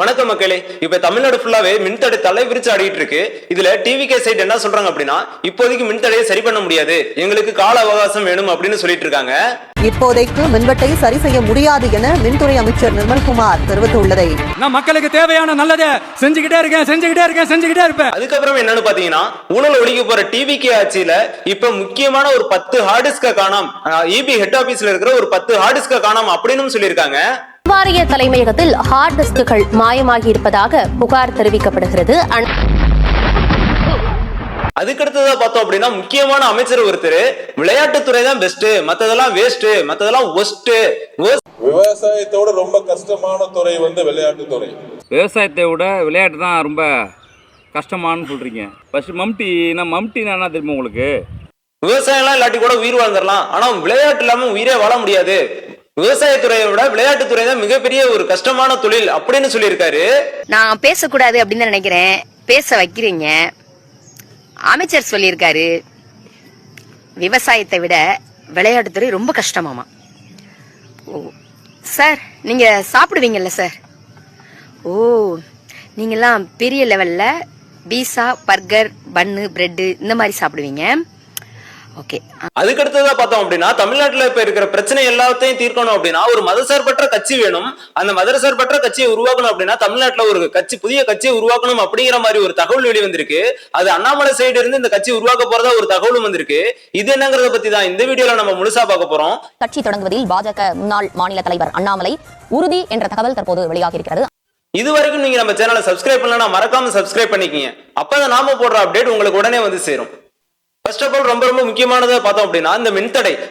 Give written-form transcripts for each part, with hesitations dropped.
வணக்கம் மக்களே. இப்ப தமிழ்நாடு ஃபுல்லாவே மின்தடை தலை விரிச்சு ஆடிட்டு இருக்கு. இதுல டிவிகே சைட் என்ன சொல்றாங்க அப்படின்னா, இப்போதைக்கு மின்தடையை சரி பண்ண முடியாது, எங்களுக்கு கால அவகாசம் வேணும் அப்படின்னு சொல்லிட்டு இருக்காங்க. இப்போதைக்கு மின்வெட்டை சரி செய்ய முடியாது என மின்துறை அமைச்சர் நிர்மல்குமார் தெரிவித்துள்ளதை மக்களுக்கு தேவையான நல்லதை செஞ்சுக்கிட்டே இருப்பேன். அதுக்கப்புறம் என்னன்னு பாத்தீங்கன்னா, ஊழல் ஒழிக்க போற டிவிகே ஆட்சியில இப்ப முக்கியமான ஒரு 10 ஹார்ட் டிஸ்க காணோம், இபி ஹெட் ஆபீஸ்ல இருக்கிற ஒரு 10 ஹார்ட் டிஸ்க காணோம் அப்படின்னு சொல்லியிருக்காங்க. வாரிய தலைமையகத்தில் ஹார்ட் டிஸ்குகள் மாயமாகி இருப்பதாக புகார் தெரிவிக்கப்படுகிறது. அதுக்கடுத்ததா பார்த்தோம் அப்படின்னா, முக்கியமான அமைச்சர் ஒருத்தர் விளையாட்டுத்துறை தான் பெஸ்ட், மத்ததெல்லாம் வேஸ்ட், மத்ததெல்லாம் ஒஸ்ட். விவசாயத்தோட ரொம்ப கஷ்டமான துறை விளையாட்டுத்துறை. விவசாயத்தை விட விளையாட்டு தான் ரொம்ப கஷ்டமானு சொல்றீங்க. ஃபர்ஸ்ட் மம்டினா என்ன தெரியுமா உங்களுக்கு? விவசாயம்லாம் இல்லாட்டி கூட உயிர் வாழ்ந்துடலாம், ஆனா விளையாட்டு இல்லாம உயிரே வாழ முடியாது. விவசாயத்துறையை விட விளையாட்டுத்துறை தான் மிகப்பெரிய ஒரு கஷ்டமான தொழில் அப்படின்னு சொல்லியிருக்காரு. நான் பேசக்கூடாது அப்படின்னு நினைக்கிறேன், பேச வைக்கிறீங்க. அமைச்சர் சொல்லியிருக்காரு விவசாயத்தை விட விளையாட்டுத்துறை ரொம்ப கஷ்டமாமா. ஓ சார், நீங்க சாப்பிடுவீங்கல்ல சார்? ஓ, நீங்கெல்லாம் பெரிய லெவல்ல பீஸா, பர்கர், பன்னு, பிரெட் இந்த மாதிரி சாப்பிடுவீங்க. ஓகே. அதுக்கடுத்ததா பார்த்தோம் அப்படின்னா, தமிழ்நாட்டுல இப்ப இருக்கிற பிரச்சனை எல்லாத்தையும் தீர்க்கணும் அப்படின்னா ஒரு மதசார்பற்ற கட்சி வேணும். அந்த மதசார்பற்ற கட்சியை உருவாக்கணும் அப்படின்னா தமிழ்நாட்டுல ஒரு கட்சி, புதிய கட்சியை உருவாக்கணும் அப்படிங்கிற மாதிரி ஒரு தகவல் வெளிவந்திருக்கு. அது அண்ணாமலை சைடு இருந்து இந்த கட்சி உருவாக்க போறதா ஒரு தகவலும் வந்திருக்கு. இது என்னங்கறத பத்தி தான் இந்த வீடியோல நம்ம முழுசா பார்க்க போறோம். கட்சி தொடங்குவதில் பாஜக முன்னாள் மாநில தலைவர் அண்ணாமலை உறுதி என்ற தகவல் தற்போது வெளியாகி இருக்கிறது. இதுவரைக்கும் நீங்க நம்ம சேனலை சப்ஸ்கிரைப் பண்ணலன்னா மறக்காம சப்ஸ்கிரைப் பண்ணிக்கீங்க. அப்பதான் நாம போடுற அப்டேட் உங்களுக்கு உடனே வந்து சேரும். ஃபர்ஸ்ட் ஆஃப் ஆல் ரொம்ப முக்கியமானதை பார்த்தோம் அப்படின்னா,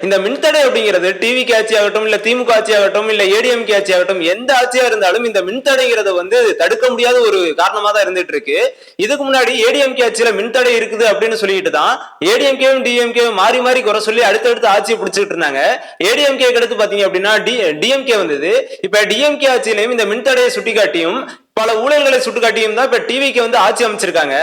இந்த மின்தடை அப்படிங்கிறது டிவிக்கு ஆட்சி ஆகட்டும், இல்ல திமுக ஆட்சி ஆகட்டும், இல்ல ஏடிஎம்கே ஆட்சி ஆகட்டும், எந்த ஆட்சியா இருந்தாலும் இந்த மின்தடைங்கிறத தடுக்க முடியாத ஒரு காரணமா தான் இருந்துட்டு இருக்கு. இதுக்கு முன்னாடி ஏடிஎம்கே ஆட்சியில மின்தடை இருக்குது அப்படின்னு சொல்லிட்டு தான் ஏடிஎம்கேவும் டிஎம்கேவும் மாறி மாறி குறை சொல்லி அடுத்தடுத்து ஆட்சியை பிடிச்சிட்டு இருந்தாங்க. ஏடிஎம்கே அடுத்து பாத்தீங்க அப்படின்னா டிஎம்கே வந்தது. இப்ப டிஎம்கே ஆட்சியிலையும் இந்த மின்தடையை சுட்டிக்காட்டியும் பல ஊழல்களை சுட்டுக்காட்டியும் தான் இப்ப டிவிக்கு ஆட்சி அமைச்சிருக்காங்க.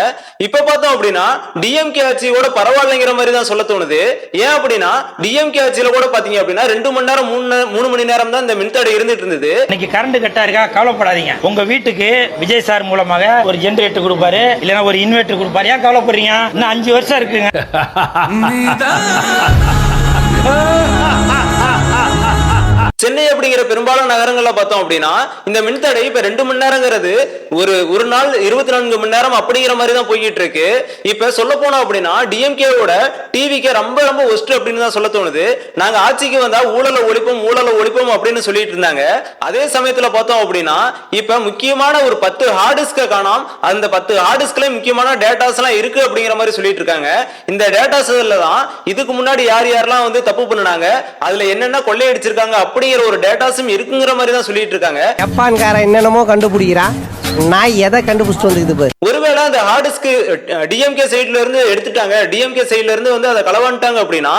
இப்ப பார்த்தோம் அப்படின்னா டிஎம்கே ஆட்சியோட பரவாயில்லைங்கிற மாதிரி தான் சொல்ல தோணுது. ஏன் அப்படின்னா டிஎம்கே ஆட்சியில கூட பாத்தீங்க அப்படின்னா 2 மணி நேரம் 3 மணி நேரம் தான் இந்த மின்தடை இருந்துட்டு இருந்தது. இன்னைக்கு கரண்ட் கட்டா இருக்கா, கவலைப்படாதீங்க. உங்க வீட்டுக்கு விஜய் சார் மூலமாக ஒரு ஜெனரேட்டர் கொடுப்பாரு, இல்லனா ஒரு இன்வெர்டர் கொடுப்பாரு. ஏன் கவலைப்படுறீங்க? இன்னும் 5 வருஷம் இருக்குங்க. சென்னை அப்படிங்கிற பெரும்பாலான நகரங்கள்ல பார்த்தோம் அப்படின்னா இந்த மின்தடை இப்ப 2 மணி நேரங்கிறது ஒரு நாள் 24 மணி நேரம் அப்படிங்கிற மாதிரி தான் போய்கிட்டு இருக்கு. இப்ப சொல்ல போனோம் அப்படின்னா டிஎம்கேவோட டிவிக்கு ரொம்ப ஒஸ்ட் அப்படின்னு தான் சொல்ல தோணுது. நாங்க ஆட்சிக்கு வந்தா ஊழலை ஒழிப்போம் அப்படின்னு சொல்லிட்டு இருந்தாங்க. அதே சமயத்துல பார்த்தோம் அப்படின்னா இப்ப முக்கியமான ஒரு 10 ஹார்ட் டிஸ்க காணோம். அந்த 10 ஹார்ட் டிஸ்க்ல முக்கியமான டேட்டாஸ் எல்லாம் இருக்கு அப்படிங்கிற மாதிரி சொல்லிட்டு இருக்காங்க. இந்த டேட்டாஸ்ல தான் இதுக்கு முன்னாடி யாரெல்லாம் தப்பு பண்ணுனாங்க, அதுல என்னென்ன கொள்ளையடிச்சிருக்காங்க அப்படி ஒரு டேட்டாஸும் இருக்குங்கிற மாதிரி தான் சொல்லிட்டு இருக்காங்க. ஜப்பான்காரன் என்னென்னமோ கண்டுபிடிக்கிறான், நான் எதை கண்டுபிடிச்சிட்டு வந்திருக்குது. ஒருவேளை அந்த ஹார்ட் டிஸ்க் டிஎம்கே சைட்ல இருந்து எடுத்துட்டாங்க, டிஎம்கே சைட்ல இருந்து அதை களவாண்டாங்க அப்படின்னா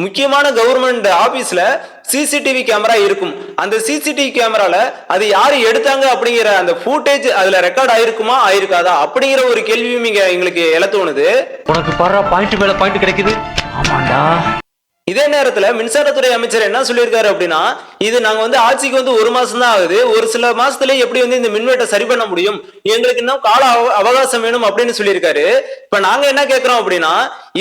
முக்கியமான கவர்மெண்ட் ஆபீஸ்ல சிசிடிவி கேமரா இருக்கும். அந்த சிசிடிவி கேமரால அது யாரு எடுத்தாங்க அப்படிங்கிற அந்த ஃபுட்டேஜ் அதுல ரெக்கார்ட் ஆயிருக்குமா ஆயிருக்காதா அப்படிங்கிற ஒரு கேள்வியும் எங்களுக்கு எழ தோணுது. உனக்கு பாரு பாயிண்ட் மேல பாயிண்ட் கிடைக்குது. ஆமாண்டா. இதே நேரத்துல மின்சாரத்துறை அமைச்சர் என்ன சொல்லியிருக்காரு அப்படின்னா, இது நாங்க ஆட்சிக்கு 1 மாசம் தான் ஆகுது, ஒரு சில மாசத்துல எப்படி இந்த மின்வெட்டை சரி பண்ண முடியும், எங்களுக்கு இன்னும் கால அவகாசம் வேணும் அப்படின்னு சொல்லியிருக்காரு. இப்ப நாங்க என்ன கேட்கிறோம் அப்படின்னா,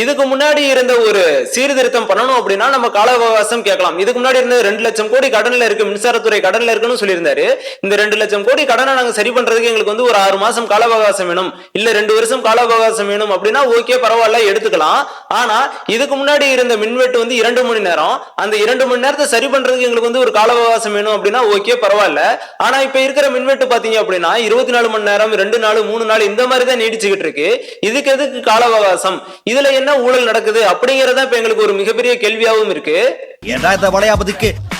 இதுக்கு முன்னாடி இருந்த ஒரு சீர்திருத்தம் பண்ணணும் அப்படின்னா நம்ம கால அவகாசம் கேட்கலாம். இதுக்கு முன்னாடி இருந்த 2 லட்சம் கோடி கடன்ல இருக்கு, மின்சாரத்துறை கடன்ல இருக்குன்னு சொல்லியிருந்தாரு. இந்த 2 லட்சம் கோடி கடனை நாங்க சரி பண்றதுக்கு எங்களுக்கு ஒரு 6 மாசம் கால அவகாசம் வேணும், இல்ல 2 வருஷம் கால அவகாசம் வேணும் அப்படின்னா ஓகே, பரவாயில்ல, எடுத்துக்கலாம். ஆனா இதுக்கு முன்னாடி இருந்த மின்வெட்டு 2 மணி நேரம், அந்த 2 மணி நேரத்தை சரி பண்றதுக்கு எங்களுக்கு ஒரு கால அவகாசம் வேணும் அப்படின்னா ஓகே, பரவாயில்ல. ஆனா இப்ப இருக்கிற மின்வெட்டு பாத்தீங்க அப்படின்னா 24 மணி நேரம், 2 நாள், 3 நாள் இந்த மாதிரி தான் நீடிச்சுக்கிட்டு இருக்கு. இதுக்கு எதுக்கு கால அவகாசம்? இதுல என்ன ஊழல் நடக்குது அப்படிங்கறத இப்ப எங்களுக்கு ஒரு மிகப்பெரிய கேள்வியாவும் இருக்கு.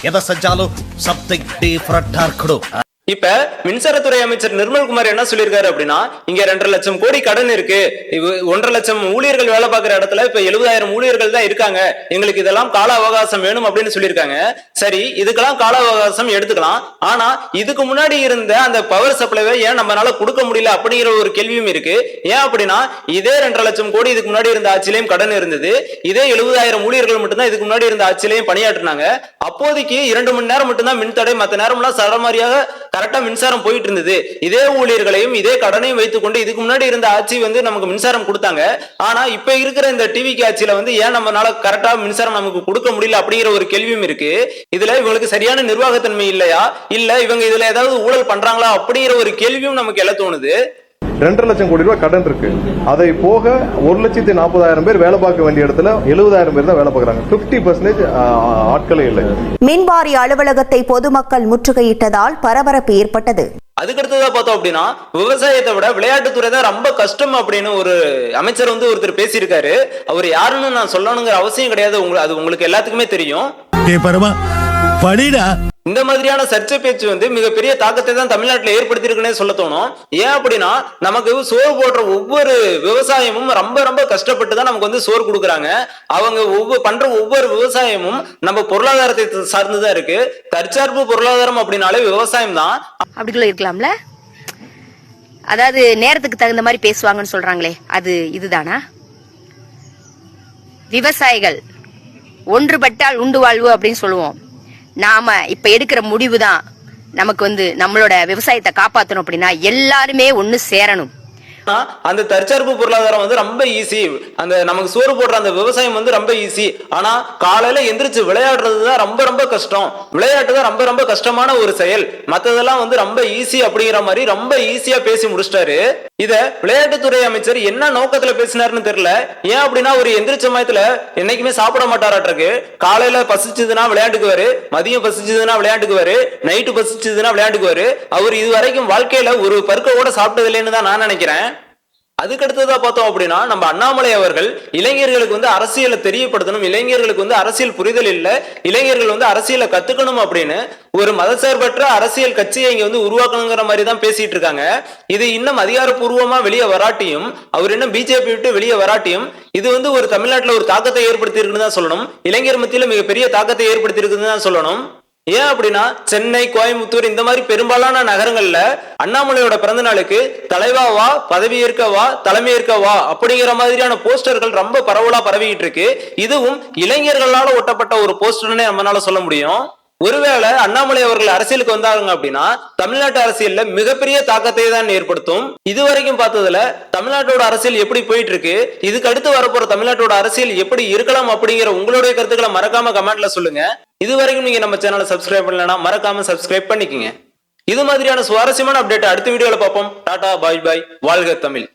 எதை செஞ்சாலும் சம்திங் டிஃபரண்டா இருக்கணும். இப்ப மின்சாரத்துறை அமைச்சர் நிர்மல்குமார் என்ன சொல்லியிருக்காரு அப்படின்னா, இங்க 2.5 லட்சம் கோடி கடன் இருக்கு, 1.5 லட்சம் ஊழியர்கள் வேலை பார்க்கிற இடத்துல இப்ப 70,000 ஊழியர்கள் தான் இருக்காங்க, எங்களுக்கு இதெல்லாம் கால அவகாசம் வேணும் அப்படின்னு சொல்லியிருக்காங்க. சரி, இதுக்கெல்லாம் கால அவகாசம் எடுத்துக்கலாம். ஆனா இதுக்கு முன்னாடி இருந்த அந்த பவர் சப்ளைவை ஏன் நம்மளால கொடுக்க முடியல அப்படிங்கிற ஒரு கேள்வியும் இருக்கு. ஏன் அப்படின்னா இதே 2.5 லட்சம் கோடி இதுக்கு முன்னாடி இருந்த ஆட்சியிலையும் கடன் இருந்தது. இதே 70,000 ஊழியர்கள் மட்டும்தான் இதுக்கு முன்னாடி இருந்த ஆட்சியிலையும் பணியாற்றினாங்க. அப்போதைக்கு 2 மணி நேரம் மட்டும்தான் மின்தடை, மற்ற நேரம் எல்லாம் சரமாரியாக கரெக்டா மின்சாரம் போயிட்டு இருந்தது. இதே ஊழியர்களையும் இதே கடனையும் வைத்துக்கொண்டு இதுக்கு முன்னாடி இருந்த ஆட்சி வந்து நமக்கு மின்சாரம் கொடுத்தாங்க. ஆனா இப்ப இருக்கிற இந்த டிவிக்கு ஆட்சியில வந்து ஏன் நம்மளால கரெக்டா மின்சாரம் நமக்கு கொடுக்க முடியல அப்படிங்கிற ஒரு கேள்வியும் இருக்கு. இதுல இவங்களுக்கு சரியான நிர்வாகத்தன்மை இல்லையா, இல்ல இவங்க இதுல ஏதாவது ஊழல் பண்றாங்களா அப்படிங்கிற ஒரு கேள்வியும் நமக்கு எல்லாம் தோணுது. 2.5 லட்சம் கோடி ரூபாய் கடன் இருக்கு. அதை போக 1,40,000 பேர் வேலை பார்க்க வேண்டிய இடத்துல 70,000 பேர் தான் வேலை பார்க்கறாங்க. 50% ஆட்களே இல்லை. மின்வாரிய அலுவலகத்தை பொதுமக்கள் முற்றுகையிட்டதால் பரபரப்பு ஏற்பட்டது. அதுக்கடுத்ததா பார்த்தோம் அப்படின்னா விவசாயத்தை விட விளையாட்டுத்துறை தான் ரொம்ப கஷ்டம் அப்படின்னு ஒரு அமைச்சர் வந்து ஒருத்தர் பேசியிருக்காரு. அவர் யாருன்னு நான் சொல்லணுங்கிற அவசியம் கிடையாது, அது உங்களுக்கு எல்லாத்துக்குமே தெரியும். இந்த மாதிரியான சர்ச்சை பேச்சு வந்து மிகப்பெரிய தாக்கத்தை தான் தமிழ்நாட்டில் ஏற்படுத்தியிருக்குன்னே சொல்ல தோணும். ஏன் அப்படின்னா நமக்கு சோறு போடுற ஒவ்வொரு விவசாயமும் ரொம்ப ரொம்ப கஷ்டப்பட்டு தான் நமக்கு வந்து சோறு கொடுக்குறாங்க. அவங்க பண்ற ஒவ்வொரு விவசாயமும் நம்ம பொருளாதாரத்தை சார்ந்துதான் இருக்கு. தற்சார்பு பொருளாதாரம் அப்படின்னாலே விவசாயம் தான். அப்படிக்குள்ள இருக்கலாம்ல. அதாவது நேரத்துக்கு தகுந்த மாதிரி பேசுவாங்கன்னு சொல்றாங்களே, அது இதுதானா? விவசாயிகள் ஒன்றுபட்டால் உண்டு வாழ்வு அப்படின்னு சொல்லுவோம். நாம இப்ப எடுக்கிற முடிவு தான் நமக்கு வந்து நம்மளோட விவசாயத்தை காப்பாற்றணும். அப்படின்னா எல்லாருமே ஒண்ணு சேரணும். அந்த தற்சார்பு பொருளாதாரம் வந்து ரொம்ப ஈஸி. அந்த நமக்கு சோறு போடுற அந்த விவசாயம் வந்து ரொம்ப ஈஸி. ஆனா காலையில எந்திரிச்சு விளையாடுறதுதான் ரொம்ப ரொம்ப கஷ்டம். விளையாட்டு தான் ரொம்ப ரொம்ப கஷ்டமான ஒரு செயல். மத்ததெல்லாம் வந்து ரொம்ப ஈஸி அப்படிங்கிற மாதிரி ரொம்ப ஈஸியா பேசி முடிச்சிட்டாரு. இத விளையாட்டுத்துறை அமைச்சர் என்ன நோக்கத்துல பேசினாருன்னு தெரியல. ஏன் அப்படின்னா ஒரு எந்திரிச்ச மயத்துல என்னைக்குமே சாப்பிட மாட்டாராட்டிருக்கு. காலையில பசிச்சதுன்னா விளையாட்டுக்குவாரு, மதியம் பசிச்சதுன்னா விளையாட்டுக்குவாரு, நைட்டு பசிச்சதுன்னா விளையாட்டுக்குவாரு. அவர் இது வரைக்கும் வாழ்க்கையில ஒரு பருக்க கூட சாப்பிட்டது இல்லைன்னு தான் நான் நினைக்கிறேன். அதுக்கடுத்ததா பார்த்தோம் அப்படின்னா நம்ம அண்ணாமலை அவர்கள் இளைஞர்களுக்கு வந்து அரசியலை தெரியப்படுத்தணும், இளைஞர்களுக்கு வந்து அரசியல் புரிதல் இல்ல, இளைஞர்கள் வந்து அரசியலை கத்துக்கணும் அப்படின்னு ஒரு மதசார்பற்ற அரசியல் கட்சியை இங்க வந்து உருவாக்கணுங்கிற மாதிரி தான் பேசிட்டு இருக்காங்க. இது இன்னும் அதிகாரப்பூர்வமா வெளியே வராட்டியும், அவர் இன்னும் பிஜேபி விட்டு வெளியே வராட்டியும் இது வந்து ஒரு தமிழ்நாட்டில் ஒரு தாக்கத்தை ஏற்படுத்தி இருக்குன்னு தான் சொல்லணும். இளைஞர் மத்தியில மிகப்பெரிய தாக்கத்தை ஏற்படுத்தி இருக்குன்னு தான் சொல்லணும். ஏன் அப்படின்னா சென்னை, கோயம்புத்தூர் இந்த மாதிரி பெரும்பாலான நகரங்கள்ல அண்ணாமலையோட பிறந்த நாளுக்கு தலைவாவா, பதவியேற்கவா, தலைமையேற்கவா அப்படிங்கிற மாதிரியான போஸ்டர்கள் ரொம்ப பரவலா பரவிக்கிட்டு இருக்கு. இதுவும் இளைஞர்களால ஒட்டப்பட்ட ஒரு போஸ்டர்னே நம்மளால சொல்ல முடியும். ஒருவேளை அண்ணாமலை அவர்கள் அரசியலுக்கு வந்தாங்க அப்படின்னா தமிழ்நாட்டு அரசியல்ல மிகப்பெரிய தாக்கத்தை தான் ஏற்படுத்தும். இதுவரைக்கும் பார்த்ததுல தமிழ்நாட்டோட அரசியல் எப்படி போயிட்டு இருக்கு, இதுக்கு அடுத்து வரப்போற தமிழ்நாட்டோட அரசியல் எப்படி இருக்கலாம் அப்படிங்கிற உங்களுடைய கருத்துக்களை மறக்காம கமெண்ட்ல சொல்லுங்க. இதுவரைக்கும் நீங்க நம்ம சேனலை சப்ஸ்கிரைப் பண்ணலன்னா மறக்காம சப்ஸ்கிரைப் பண்ணிக்கங்க. இது மாதிரியான சுவாரஸ்யமான அப்டேட் அடுத்த வீடியோல பார்ப்போம். டாடா, பாய் பாய், வாழ்க தமிழ்.